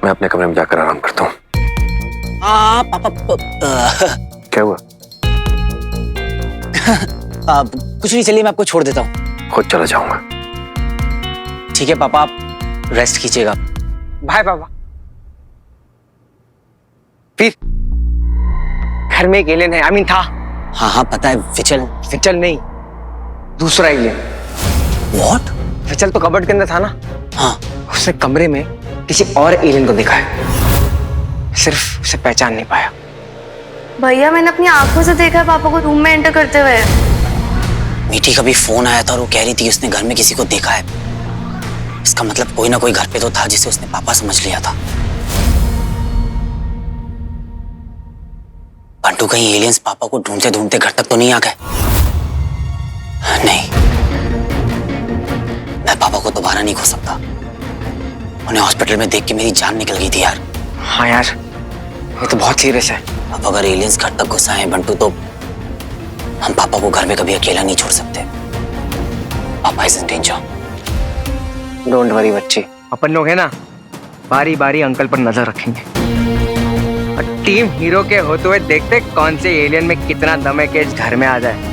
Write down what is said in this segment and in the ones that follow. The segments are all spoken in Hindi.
मैं अपने कमरे में जाकर आराम करता हूँ। पापा क्या हुआ? कुछ नहीं, चलिए मैं आपको छोड़ देता हूँ। खुद चला जाऊंगा। ठीक है पापा, आप रेस्ट कीजिएगा। बाय पापा। फिर घर में एक एलियन है, आई मीन था। हाँ पता है, विचल। विचल नहीं, दूसरा एलियन। व्हाट? विचल तो कबर्ड के अंदर था ना। हाँ। उसने कमरे में किसी और एलियन को देखा है, सिर्फ उसे पहचान नहीं पाया। भैया मैंने अपनी आंखों से देखा है पापा को रूम में एंटर करते हुए। मीठी का भी फोन आया था और वो कह रही थी कि उसने घर में किसी को देखा है। इसका मतलब कोई ना कोई घर पे तो था जिसे उसने पापा समझ लिया था। बंटू, कहीं एलियंस पापा को ढूंढते ढूंढते घर तक तो नहीं आ गए? नहीं, मैं पापा को दोबारा नहीं खो सकता। उन्हें हॉस्पिटल में देख के मेरी जान निकल गई थी यार। हाँ यार, ये तो बहुत सीरियस है। अब अगर एलियंस घर तक घुस आए बंटू, तो हम पापा को घर में कभी अकेला नहीं छोड़ सकते। पापा is in danger. Don't worry बच्चे, अपन लोग है ना, बारी बारी अंकल पर नजर रखेंगे और टीम हीरो के होते हुए देखते कौन से एलियन में कितना दम है कि इस घर में आ जाए।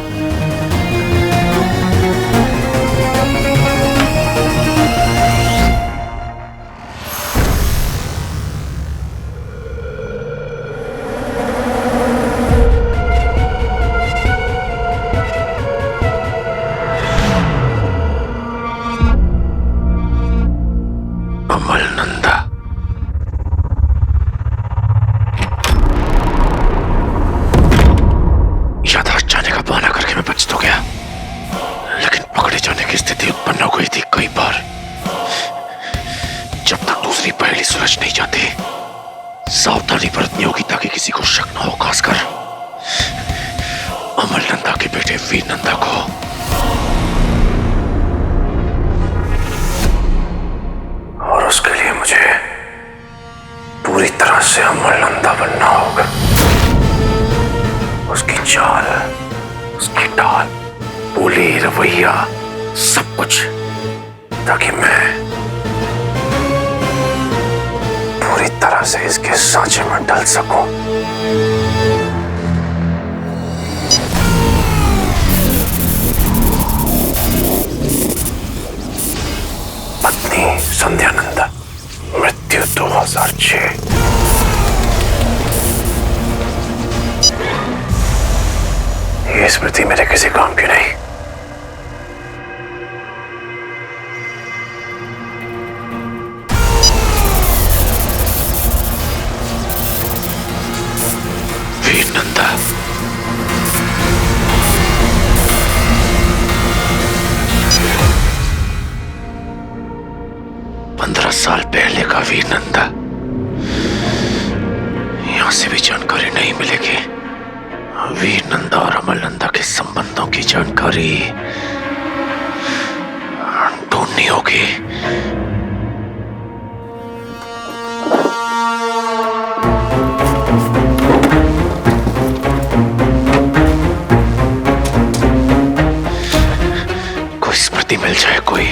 अमलनंदा। याददाश्त जाने का बहाना करके मैं बच तो गया, लेकिन पकड़े जाने की स्थिति उत्पन्न हो गई थी कई बार। जब तक दूसरी पहेली सुलझ नहीं जाती, सावधानी बरतनी होगी ताकि किसी को शक न हो, खासकर अमलनंदा के बेटे वीर नंदा को। और उसके लिए मुझे पूरी तरह से अमलनंदा बनना होगा। उसकी चाल, उसकी ढाल, बोली, रवैया, सब कुछ, ताकि मैं पूरी तरह से इसके सांचे में ढल सकूं। पत्नी संध्या नंदा, मृत्यु 2006। ये स्मृति मेरे किसी काम की नहीं। वीर नंदा, साल पहले का वीर नंदा। यहां से भी जानकारी नहीं मिलेगी। वीर नंदा और अमल नंदा के संबंधों की जानकारी ढूंढनी होगी। कोई स्मृति मिल जाए, कोई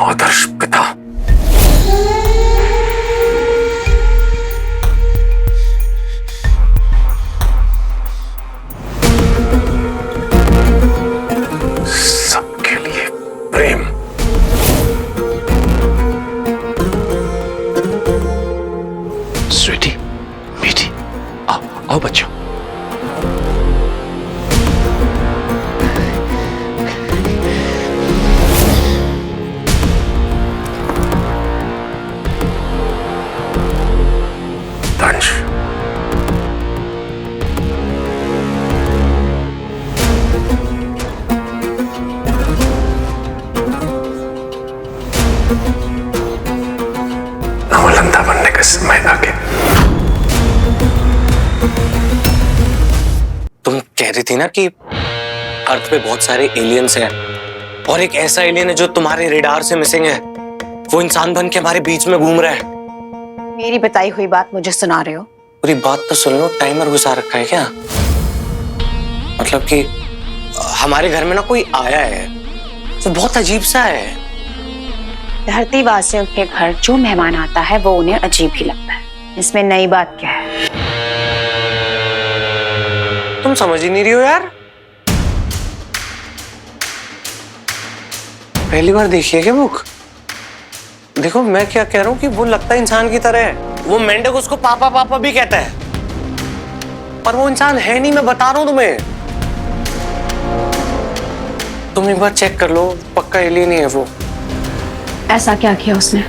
आदर्श पिता। अमलंदा बनने का समय आ गया। तुम कह रही थी ना कि अर्थ पे बहुत सारे एलियंस हैं और एक ऐसा एलियन है जो तुम्हारे रेडार से मिसिंग है। वो इंसान बन के हमारे बीच में घूम रहा है। मेरी बताई हुई बात मुझे सुना रहे हो? पूरी बात तो सुन लो। टाइमर घुसा रखा है क्या? मतलब कि हमारे घर में ना कोई आया है तो बहुत अजीब सा है। धरती वासियों के घर जो मेहमान आता है वो उन्हें अजीब ही लगता है। इसमें नई बात क्या है? तुम समझ ही नहीं रही हो यार। पहली बार देखी है क्या बुक? देखो मैं क्या कह रहा हूँ कि वो लगता है इंसान की तरह है। वो मेंढक उसको पापा पापा भी कहता है, पर वो इंसान है नहीं। मैं बता रहा हूं तुम्हें। तुम एक बार चेक कर लो, पक्का एलियन ही है वो। ऐसा क्या किया उसने?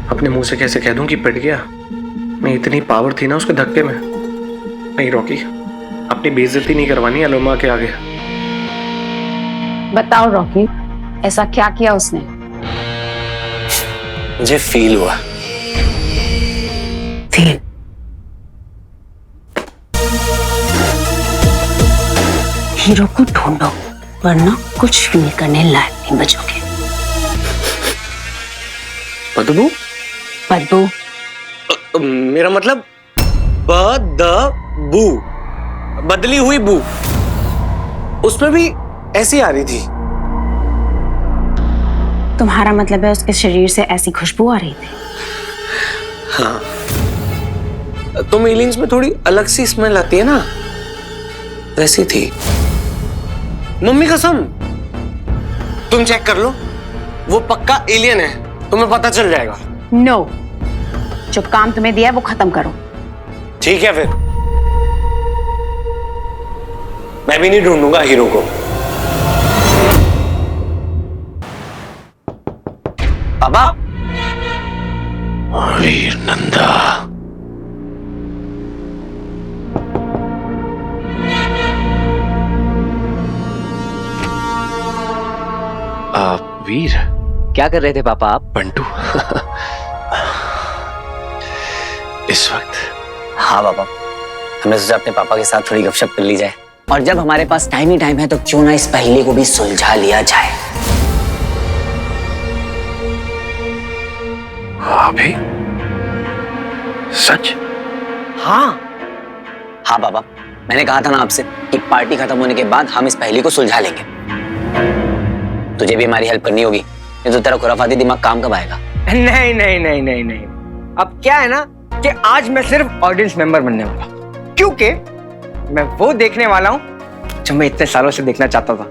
अपने मुंह से कैसे कह दूं कि पिट गया? मैं इतनी पावर थी ना उसके धक्के में। नहीं रॉकी, अपनी बेइज्जती नहीं करवानी अलोमा के आगे। बताओ रॉकी, ऐसा क्या किया उसने? मुझे फील हुआ। फील? हीरो को ढूंढो वरना कुछ फील करने लायक नहीं बचोगे। बदबू? बदबू? मेरा मतलब बदबू, बदली हुई बू। उसमें भी ऐसी आ रही थी। तुम्हारा मतलब है उसके शरीर से ऐसी खुशबू आ रही थी? हाँ, तुम एलियंस में थोड़ी अलग सी स्मेल आती है ना, वैसी थी। मम्मी कसम, तुम चेक कर लो, वो पक्का एलियन है। तुम्हें पता चल जाएगा। नो, जो काम तुम्हें दिया है वो खत्म करो। ठीक है फिर, मैं भी नहीं ढूंढूंगा हीरो को। पापा? वीर नंदा, वीर क्या कर रहे थे पापा आप? बंटू इस वक्त? हाँ पापा, हमने सोचा अपने पापा के साथ थोड़ी गपशप कर ली जाए। और जब हमारे पास टाइम ही टाइम है तो क्यों ना इस पहेली को भी सुलझा लिया जाए। अभी सच? हाँ हाँ पापा, मैंने कहा था ना आपसे कि पार्टी खत्म होने के बाद हम इस पहेली को सुलझा लेंगे। तुझे भी हमारी हेल्प करनी होगी, नहीं तो तेरा खुराफाती दिमाग काम कब आएगा? नहीं नहीं नहीं नहीं नहीं, अब क्या है ना कि आज मैं सिर्फ ऑडियंस मेंबर बनने वाला, क्योंकि मैं वो देखने वाला हूं जो मैं इतने सालों से देखना चाहता था।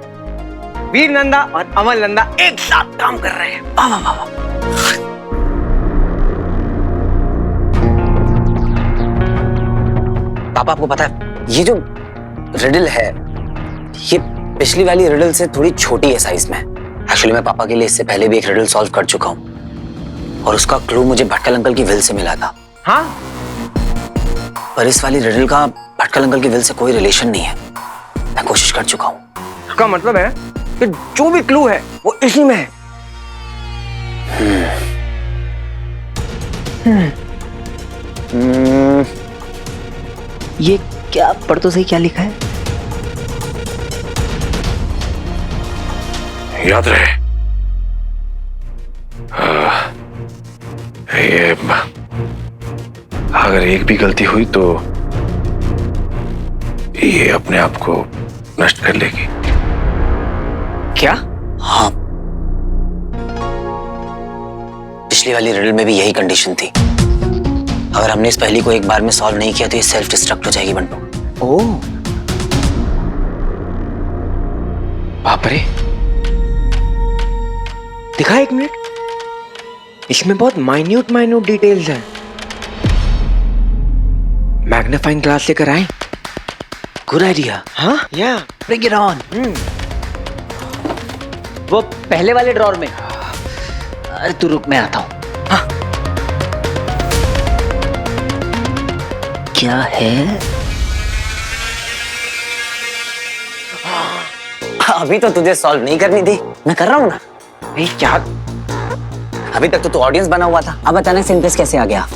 वीर नंदा और अमल नंदा एक साथ काम कर रहे हैं। वाह वाह वाह वाह। पापा आपको पता है ये जो रिडल है, ये पिछली वाली रिडल से थोड़ी छोटी है साइज में। एक्चुअली मैं पापा के लिए इससे पहले भी एक रिडल सॉल्व कर चुका हूँ और उसका क्लू मुझे भटकल अंकल की विल से मिला था। हाँ, पर इस वाली रिडल का भटकल अंकल की विल से कोई रिलेशन नहीं है। मैं कोशिश कर चुका हूँ। इसका मतलब है कि जो भी क्लू है वो इसी में है। ये क्या पढ़ तो सही, क्या लिखा है? याद रहे, ये अगर एक भी गलती हुई तो ये अपने आप को नष्ट कर लेगी। क्या? हाँ, पिछली वाली रिडल में भी यही कंडीशन थी। अगर हमने इस पहेली को एक बार में सॉल्व नहीं किया तो ये सेल्फ डिस्ट्रक्ट हो जाएगी बंटू। ओह बाप रे, दिखा एक मिनट, इसमें बहुत माइन्यूट माइन्यूट डिटेल्स हैं। मैग्नीफाइंग ग्लास लेकर आए। Good idea. हाँ या ब्रिंग इट ऑन। वो पहले वाले ड्रॉर में। अरे तू रुक, मैं आता हूँ। हाँ। क्या है? अभी तो तुझे सॉल्व नहीं करनी थी, मैं कर रहा हूँ ना। भाई क्या? अभी तक तो तू ऑडियंस बना हुआ था, अब अचानक से इंटरेस्ट कैसे आ गया?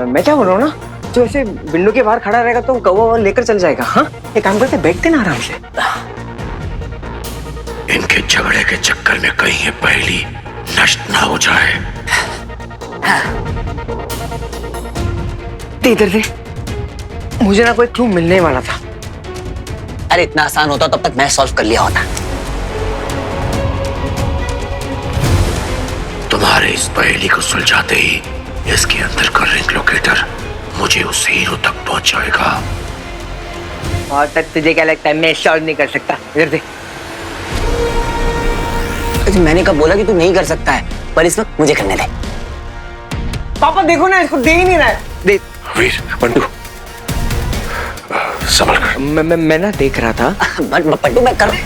मैं क्या बोल रहा हूँ ना, जो ऐसे विंडो के बाहर खड़ा रहेगा तो कौवा वहाँ लेकर चल जाएगा। हाँ, एक काम करते, बैठते ना आराम से। इनके झगड़े के चक्कर में कहीं ये पहली नष्ट ना हो जाए। दे इधर दे, मुझे ना कोई क्लू मिलने वाला था। अरे इतना आसान होता तब तक मैं सॉल्व कर लिया होता। तुम्हारे इस पहेली को सुलझाते ही इसके अंदर का रिंग लोकेटर मुझे उस हीरो तक पहुंचाएगा। और तक तुझे क्या लगता है मैं सॉल्व नहीं कर सकता? इधर दे। अरे मैंने कब बोला कि तू नहीं कर सकता है, पर इस वक्त मुझे करने दे। पापा देखो ना, इसको दे ही नहीं रहा है। दे। वीर, बंटू, संभल कर। मैं ना देख रहा था। पट्टू मैं कर।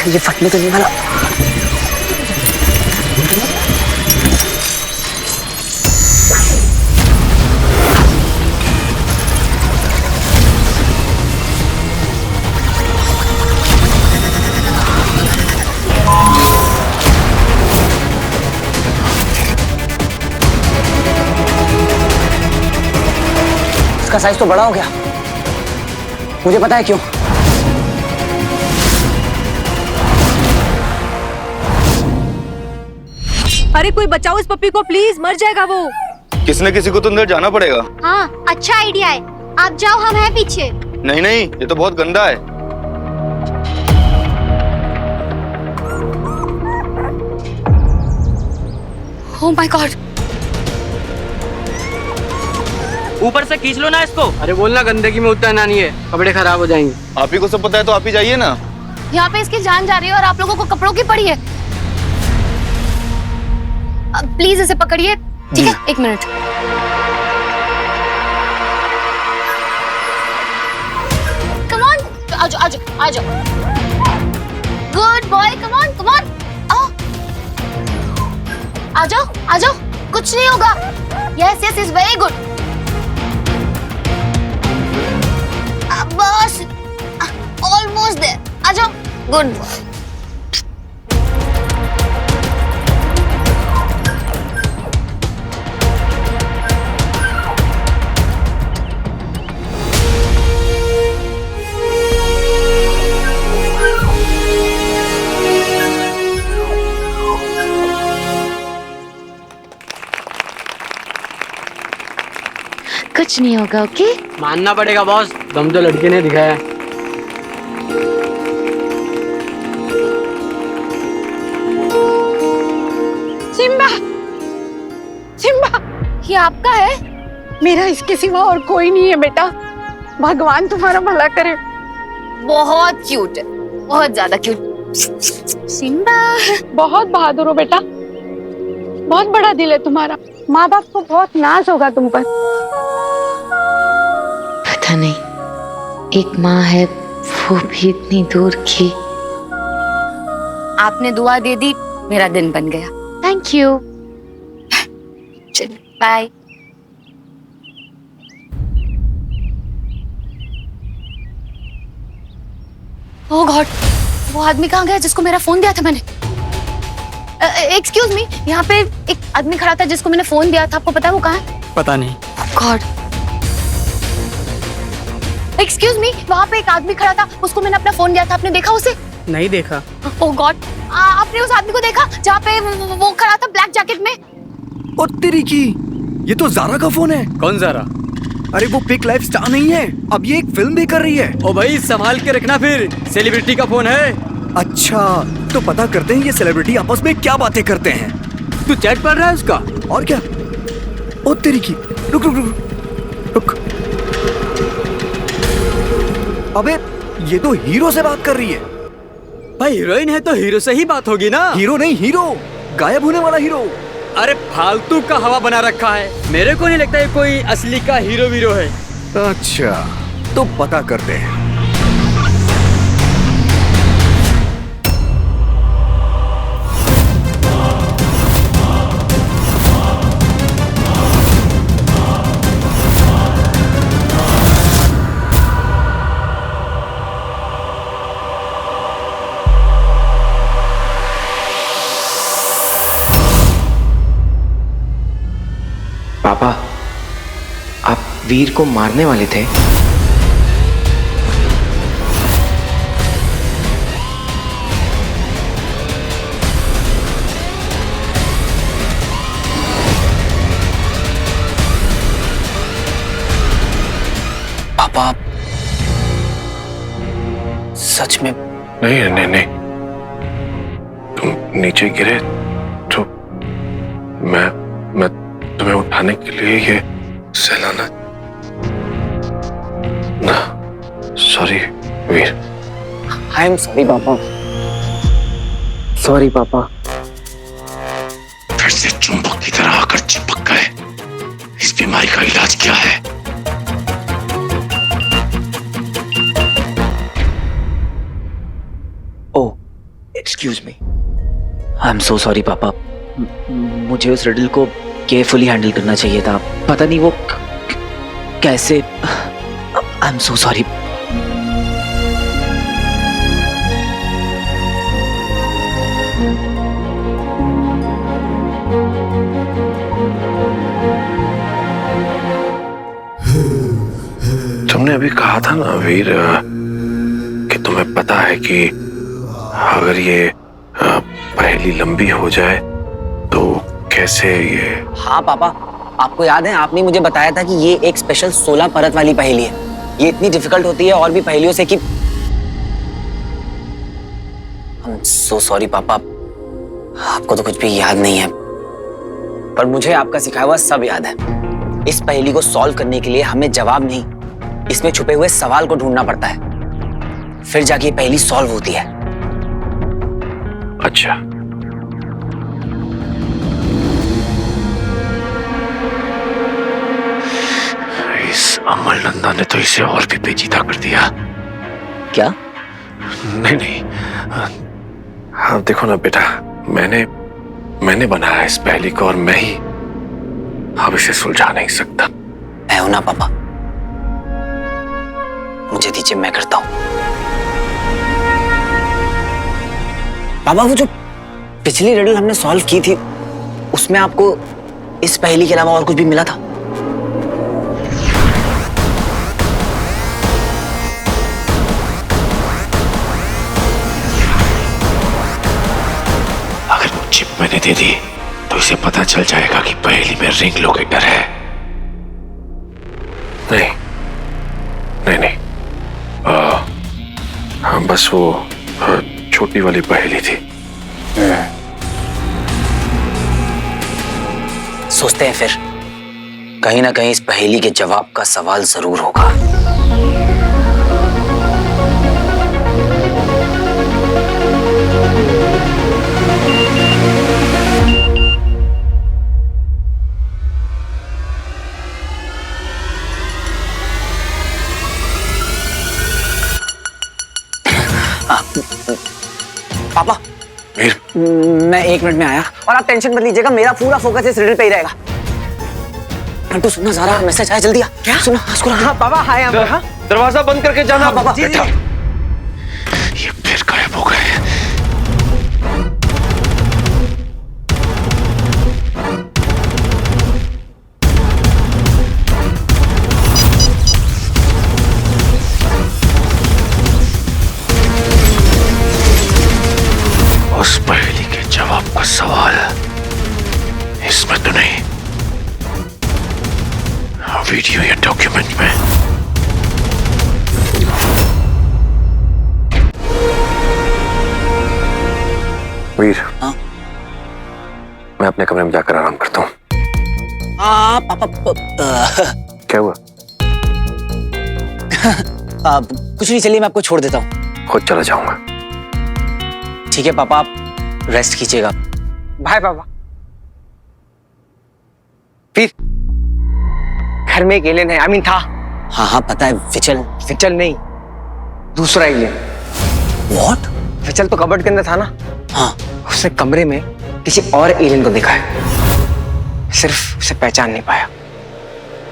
ये फटने तो नहीं वाला। इसका साइज तो बड़ा हो गया, मुझे पता है क्यों। अरे कोई बचाओ इस पप्पी को प्लीज, मर जाएगा वो। किसी न किसी को तो अंदर जाना पड़ेगा। हाँ, अच्छा आइडिया है। आप जाओ, हम हैं पीछे। नहीं नहीं, ये तो बहुत गंदा है। Oh my God. ऊपर से खींच लो ना इसको। अरे बोलना, गंदगी में उतना नहीं है, कपड़े खराब हो जाएंगे। आप ही को सब पता है तो आप ही जाइए ना। यहाँ पे इसकी जान जा रही है और आप लोगों को कपड़ों की पड़ी है। प्लीज इसे पकड़िए, ठीक है? 1 मिनट। कम ऑन, आजो आजो आजो। Good boy, come on come on, आओ। आजो आजो, कुछ नहीं होगा। Yes yes, is very good. बस ऑलमोस्ट देयर, आजो। Good boy. कुछ नहीं होगा, ओके? मानना पड़ेगा बॉस, दम तो लड़के ने दिखाया। सिम्बा, सिम्बा, ये आपका है? मेरा इसके सिवा और कोई नहीं है बेटा। भगवान तुम्हारा भला करे। बहुत क्यूट है, बहुत ज्यादा क्यूट। सिम्बा बहुत बहादुर हो बेटा, बहुत बड़ा दिल है तुम्हारा। माँ बाप को बहुत नाज होगा तुम पर। पता नहीं, एक माँ है वो भी इतनी दूर की। आपने दुआ दे दी, मेरा दिन बन गया। Thank you. चलिए बाय। ओह गॉड, वो आदमी कहाँ गया जिसको मेरा फोन दिया था मैंने? एक्सक्यूज मी, यहाँ पे एक आदमी खड़ा था जिसको मैंने फोन दिया था, आपको पता है वो कहाँ है? पता नहीं। गॉड। एक्सक्यूज मी, वहाँ पे एक आदमी खड़ा था, उसको मैंने अपना फोन दिया था, आपने देखा उसे? नहीं देखा। ओह गॉड, आपने उस आदमी को देखा जहाँ पे वो खड़ा था ब्लैक जैकेट में? ओ तेरी की, ये तो ज़ारा का फोन है। कौन ज़ारा? अरे वो पिक लाइफ स्टार नहीं है, अब ये एक फिल्म भी कर रही है। ओ भाई संभाल के रखना, फिर सेलिब्रिटी का फोन है। अच्छा, तो पता करते हैं ये सेलिब्रिटी आपस में क्या बातें करते हैं। तू चैट पढ़ रहा है उसका? और क्या? ओ तेरी की, रुक रुक रुक रुक। अबे ये तो हीरो से बात कर रही है। भाई हीरोइन है तो हीरो से ही बात होगी ना। हीरो नहीं, हीरो गायब होने वाला हीरो। अरे फालतू का हवा बना रखा है, मेरे को नहीं लगता ये कोई असली का हीरो वीरो है। अच्छा, तो पता करते हैं। पापा, आप वीर को मारने वाले थे? पापा, सच में? नहीं नहीं नहीं, तुम नीचे गिरे तो मैं तुम्हें उठाने के लिए ये सहलाना। ना, sorry Veer. I am sorry पापा, सॉरी पापा। फिर से चुंबक की तरह आकर चिपक गए। इस बीमारी का इलाज क्या है? Oh, excuse me. I am so sorry पापा। मुझे उस रिडल को केयरफुली हैंडल करना चाहिए था। पता नहीं वो कैसे। आई एम सो सॉरी। तुमने अभी कहा था ना वीर कि तुम्हें पता है कि अगर ये पहेली लंबी हो जाए तो कैसे ये। हाँ पापा, आपको याद है आपने मुझे बताया था कि ये एक स्पेशल 16 परत वाली पहेली है। ये इतनी डिफिकल्ट होती है और भी पहेलियों से कि। I'm so sorry पापा, आपको तो कुछ भी याद नहीं है, पर मुझे आपका सिखाया हुआ सब याद है। इस पहेली को सॉल्व करने के लिए हमें जवाब नहीं, इसमें छुपे हुए सवाल को ढूंढना पड़ता है, फिर जाके ये पहेली सॉल्व होती है। अच्छा, इस अमल नंदा ने तो इसे और भी पेचीदा कर दिया। क्या? नहीं नहीं, हाँ देखो ना बेटा, मैंने बनाया इस पहेली को और मैं ही अब इसे सुलझा नहीं सकता। मैं हूं ना पापा, मुझे दीजिए, मैं करता हूं। पापा, वो जो पिछली रिडल हमने सॉल्व की थी उसमें आपको इस पहेली के अलावा और कुछ भी मिला था? अगर वो चिप मैंने दे दी तो इसे पता चल जाएगा कि पहेली में रिंग लोकेटर है। नहीं नहीं नहीं, हाँ बस वो छोटी वाली पहेली थी। सोचते हैं फिर, कहीं ना कहीं इस पहेली के जवाब का सवाल जरूर होगा। पापा, मैं 1 मिनट में आया और आप टेंशन मत लीजिएगा, मेरा पूरा फोकस इस रिडल पे ही रहेगा। तो सुनना ज़रा, मैसेज आया, जल्दी आ। क्या सुना? हाँ पापा, हाय। हाँ दरवाजा बंद करके जाना। हाँ, पापा। बेटा, ये फिर गायब हो गए। उस पहेली के जवाब का सवाल इसमें तो नहीं, वीडियो या डॉक्यूमेंट में। वीर, हाँ? मैं अपने कमरे में जाकर आराम करता हूँ। पापा क्या हुआ? कुछ नहीं, चलिए मैं आपको छोड़ देता हूँ। खुद चला जाऊंगा। ठीक है पापा, आप रेस्ट कीजिएगा। बाय पापा। फिर घर में एक एलियन है, आई था। हाँ हाँ पता है, विचल। विचल नहीं, दूसरा एलियन। व्हाट? विचल तो कबर्ड के अंदर था ना। हाँ। उसने कमरे में किसी और एलियन को देखा है, सिर्फ उसे पहचान नहीं पाया।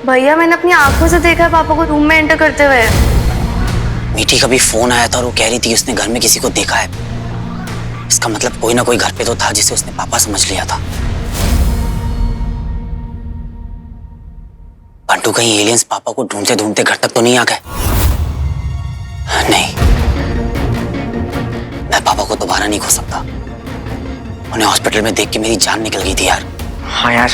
भैया मैंने अपनी आंखों से देखा है पापा को रूम में एंटर करते हुए। मीठी का भी फोन आया था और वो कह रही थी उसने घर में किसी को देखा है। इसका मतलब कोई ना कोई घर पे तो था जिसे उसने पापा समझ लिया था। बंटू, कहीं एलियंस पापा को ढूंढते ढूंढते घर तक तो नहीं आ गए? नहीं, मैं पापा को दोबारा नहीं खो सकता। उन्हें हॉस्पिटल में देख के मेरी जान निकल गई थी यार। हाँ यार,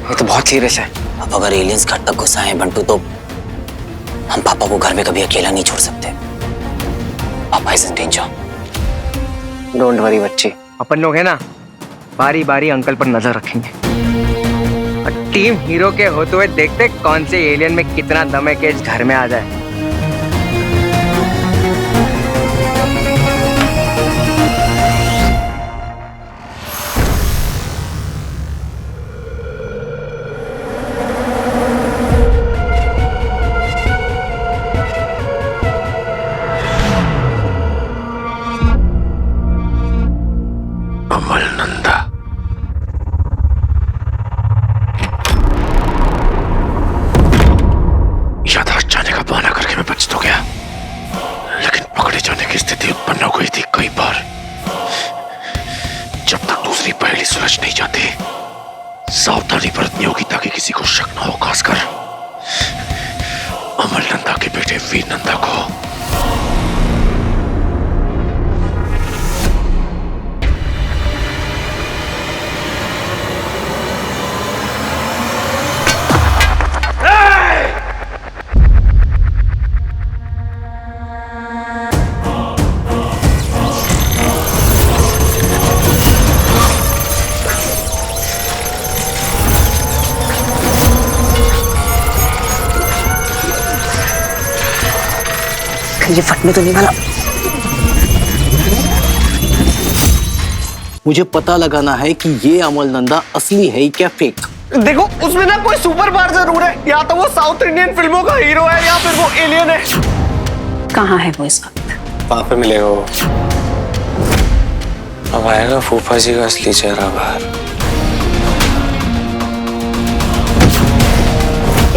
ये तो बहुत सीरियस है। अब अगर एलियंस घर तक घुस आए बंटू, तो हम पापा को घर में कभी अकेला नहीं छोड़ सकते। पापा is in danger. Don't worry बच्चे, अपन लोग है ना, बारी बारी अंकल पर नजर रखेंगे और टीम हीरो के होते हुए देखते कौन से एलियन में कितना दम है कि इस घर में आ जाए। अमलनंदा। याददाश्त जाने का बहाना करके मैं बच तो गया, लेकिन पकड़े जाने की स्थिति उत्पन्न हो गई थी कई बार। जब तक दूसरी पहेली सुलझ नहीं जाती, सावधानी बरतनी होगी ताकि किसी को शक न हो, खासकर अमलनंदा के बेटे वीर नंदा को। ये फटने तो नहीं वाला। मुझे पता लगाना है कि ये अमलनंदा असली है क्या फेक। देखो उसमें ना कोई सुपर पावर जरूर है, या तो वो साउथ इंडियन फिल्मों का हीरो है या फिर वो एलियन है। कहाँ है वो इस वक्त? वहां पे मिलेगा वो। अब आएगा फूफा जी का असली चेहरा बाहर।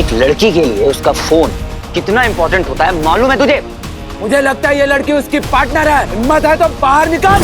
एक लड़की के लिए उसका फोन कितना इंपॉर्टेंट होता है मालूम है तुझे? मुझे लगता है ये लड़की उसकी पार्टनर है। हिम्मत है तो बाहर निकल।